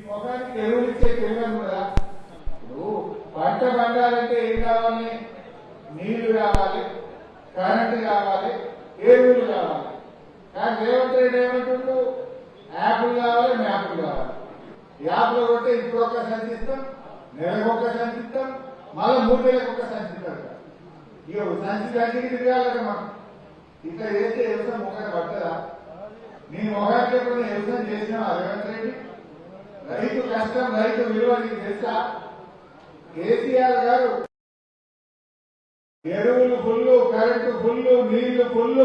ముఖానికి ఎరువులు ఇచ్చే తెలియదు కూడా. ఇప్పుడు పంట పండాలంటే ఏం కావాలి? నీళ్లు కావాలి, కరెంటు కావాలి, ఎరువులు కావాలి. కానీ రేవంత్ రెడ్డి ఏమంటుండ్రు? యాప్లు కావాలి, మ్యాప్లు కావాలి. యాప్లో కొట్టే ఇప్పుడు ఒక్క సంచిస్తాం, నెలకు ఒక్క సంచిస్తాం, మళ్ళీ 3 నెలలకు ఒక్క సంచిస్తాం. ఇక సంచికి తిరగాలట మనం. ఇట్లా చేస్తే వ్యవసాయం మొక్కట పట్టదా? నీ మొగాటి లేకుండా వ్యవసాయం చేసినా రేవంత్ రెడ్డి? రైతు కష్టం, రైతు విలువ నీకు తెలుసా? కేసీఆర్ గారు ఎరువులు ఫుల్లు, కరెంటు ఫుల్లు, నీళ్లు ఫుల్లు.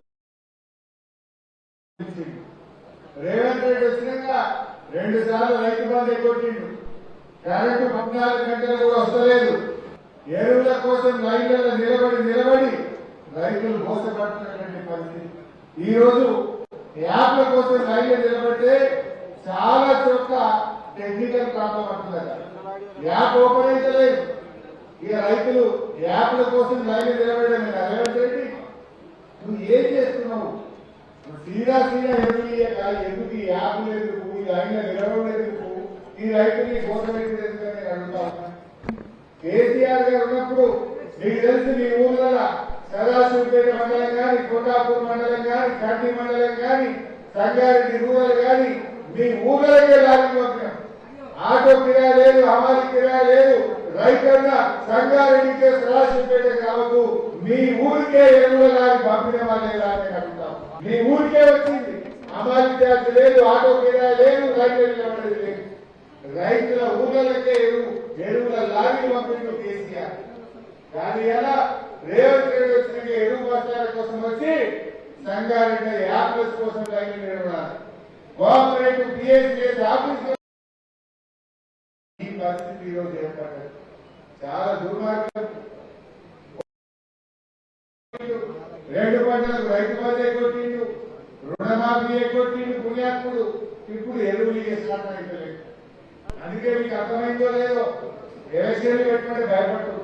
రేవంత్ రెడ్డి వచ్చినాక 2 సార్లు రైతు బంధు ఎగ్గొట్టిండు. కరెంటు 14 గంటలు కూడా వస్తలేదు. ఎరువుల కోసం లైన్లలో నిలబడి రైతులు మోసపడుతున్నటువంటి పరిస్థితి. ఈ రోజు యాప్ల కోసం లైన్లో నిలబడితే చాలా చోట్ల టెక్నికల్ ప్రాబ్లం అంటున్నారు. యాప్ ఓపెన్ అయితే లేదు. ఇక రైతులు యాప్ల కోసం లైన్లో నిలబడడం రేవంత్ రెడ్డి నువ్వు ఏం చేస్తున్నావు? సీదా ఎరువులు ఎందుకు? ఈ యాప్లు ఎందుకు? ఈ లైన్లో నిలబడేందుకు? ఈ రైతుని కోసం ఎందుకని అడుగుతా ఉన్నా. కేసీఆర్ గారు ఉన్నప్పుడు మీకు తెలుసు, మీ ఊర్లలో సదాశివపేట మండలం కానీ, కొండాపూర్ మండలం కానీ, కంటి మండలం కానీ, సంగారెడ్డి రూరల్ కానీ మీ ఊర్లకే లారీ పంపినాం. ఆటో కిరాయి లేదు, హమాలి కిరాయి లేదు. రైతన్న సంగారెడ్డికే సదాశివపేట కావద్దు, మీ ఊరికే ఎరువుల లారీ పంపినమా లేదా అని అడుగుతాం. మీ ఊరికే వచ్చింది. హమాలి ఛార్జ్ లేదు, ఆటో కిరాయి లేదు, రైతులు నిలబడేది లేదు. రైతుల ఊర్లకే ఎరువుల లారీ పంపిణీ కేసీఆర్. కానీ ఎలా రేవంత్ రెడ్డి వచ్చిన ఎరువు బస్తాల కోసం వచ్చి సంగారెడ్డి యాప్లెస్ కోసం లైన్ నిలబడాలి. కోఆపరేటివ్ పిఎస్సిఎస్ ఆఫీస్ ఈ పరిస్థితి ఈరోజు ఏర్పడ్డది. చాలా దుర్మార్గం. 2 పంటలకు రైతు బంధు ఎగ్గొట్టిండు, రుణమాఫీ ఎగ్గొట్టిండు పుణ్యాత్ముడు. ఇప్పుడు ఎరువులు చేసినట్టు అయితే లేదు. అందుకే మీకు అర్థమైందో లేదో ఎలక్షన్లు పెట్టుకుంటే భయపడుతుంది.